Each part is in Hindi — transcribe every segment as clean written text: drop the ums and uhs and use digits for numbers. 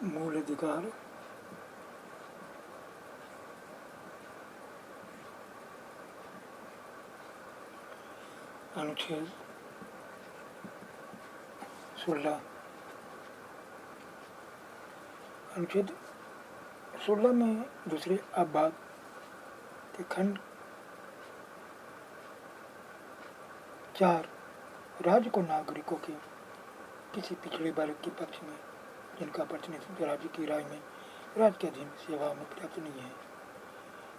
मूल अधिकार अनुच्छेद 16 अनुच्छेद 16 में दूसरे अपवाद के खंड 4 राज्य को नागरिकों के किसी पिछड़े वर्ग के पक्ष में जिनका प्रतिनिधित्व राज्य की राय में राज्य के अधीन सेवाओं में पर्याप्त नहीं है,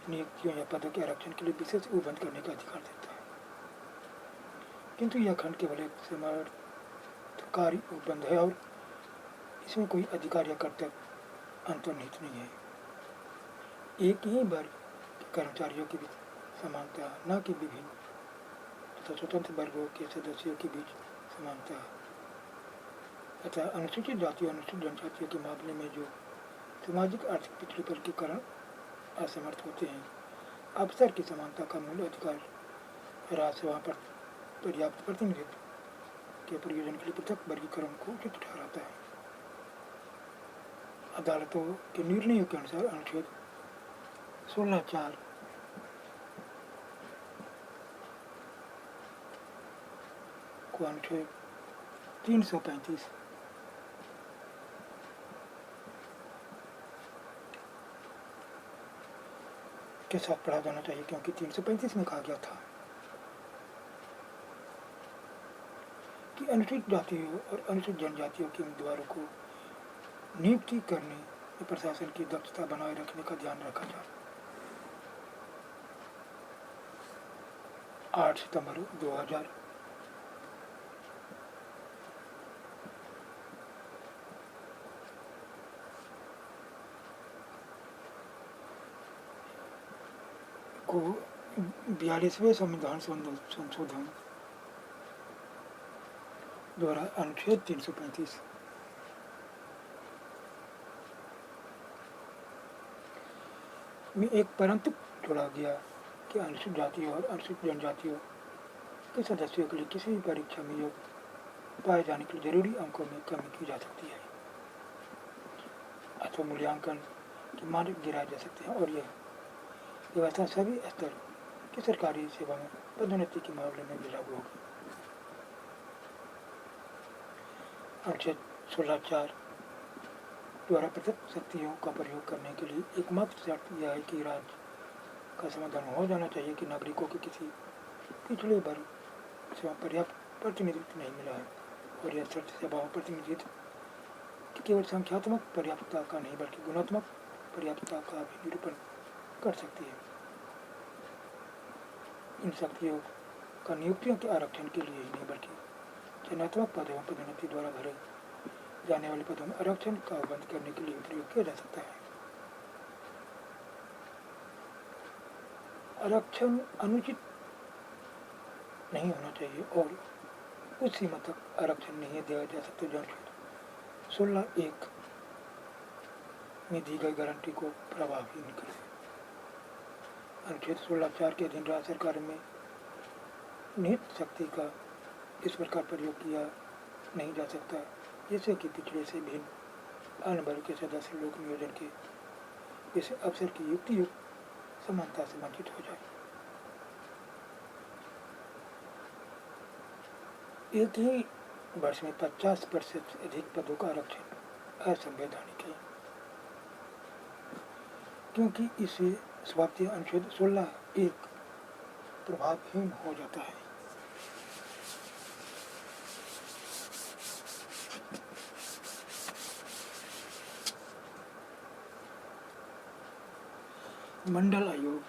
नियुक्तियों या पदों के आरक्षण के लिए विशेष उपबंध करने का अधिकार देता है। किंतु यह खंड केवल एक समर्थकारी उपबंध है और इसमें कोई अधिकार या कर्तव्य अंतर्निहित नहीं है। एक ही वर्ग के कर्मचारियों के बीच समानता, न कि विभिन्न तथा स्वतंत्र वर्गों के सदस्यों के बीच समानता। अतः अनुसूचित जातियों अनुसूचित जनजातियों के मामले में जो सामाजिक आर्थिक पिछड़ेपन के कारण असमर्थ होते हैं, अवसर की समानता का मूल अधिकार राज्यसभा पर पर्याप्त प्रतिनिधित्व के प्रयोजन के लिए पृथक वर्गीकरण को उचित ठहराता है। अदालतों के निर्णयों के अनुसार अनुच्छेद 16(4) को अनुच्छेद 335 के साथ पढ़ा जाना चाहिए, क्योंकि 335 में कहा गया था कि अनुसूचित जातियों और अनुसूचित जनजातियों के उम्मीदवारों को नियुक्ति करने में प्रशासन की दक्षता बनाए रखने का ध्यान रखा जाए। 8 सितंबर 2000 को 42वें संविधान संशोधन द्वारा अनुच्छेद 335 में एक परंतु जोड़ा गया कि अनुसूचित जातियों और अनुसूचित जनजातियों के सदस्यों के लिए किसी भी परीक्षा में योग्य पाए जाने के लिए जरूरी अंकों में कमी की जा सकती है अथवा मूल्यांकन के मानक गिराए जा सकते हैं, और यह व्यवस्था सभी स्तर की सरकारी सेवा में पदोन्नति के मामले में भी लागू होगी। अनुच्छेद 16(4) द्वारा पृथक शक्तियों का प्रयोग करने के लिए एकमात्र शर्त यह है कि राज्य का समाधान हो जाना चाहिए कि नागरिकों के किसी पिछड़े वर्ग से पर्याप्त प्रतिनिधित्व नहीं मिला है, और यह शर्त सेवाओं प्रतिनिधित्व की केवल संख्यात्मक पर्याप्तता का नहीं बल्कि गुणात्मक पर्याप्तता का भी निरूपण कर सकती है। इन शक्तियों का नियुक्तियों के आरक्षण के लिए ही नहीं बल्कि चयनात्मक पद एवं पदोन्नति द्वारा भरे जाने वाले पदों में आरक्षण का उपबंध करने के लिए प्रयोग किया जा सकता है। आरक्षण अनुचित नहीं होना चाहिए और उस सीमा तक आरक्षण नहीं दिया जा सकता जो 16(1) में दी गई गारंटी को प्रभावी नहीं करे। अनुच्छेद 16(4) के अधीन राज्य सरकार में निहित शक्ति का इस प्रकार प्रयोग किया नहीं जा सकता जिससे कि पिछड़े से भिन्न अन्य वर्ग के सदस्य लोक नियोजन के इस अवसर की युक्त समानता से वंचित हो जाए। एक ही वर्ष में 50% से अधिक पदों का आरक्षण असंवैधानिक है, क्योंकि इससे स्वास्थ्य अनुच्छेद 16(1) प्रभावहीन हो जाता है। मंडल आयोग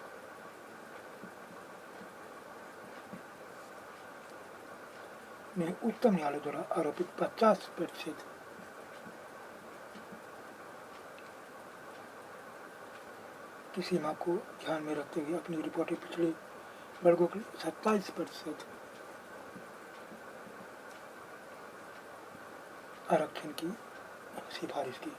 ने उच्चतम न्यायालय द्वारा आरोपित 50% की सीमा को ध्यान में रखते हुए अपनी रिपोर्ट में पिछले वर्गों के 27% आरक्षण की सिफारिश की।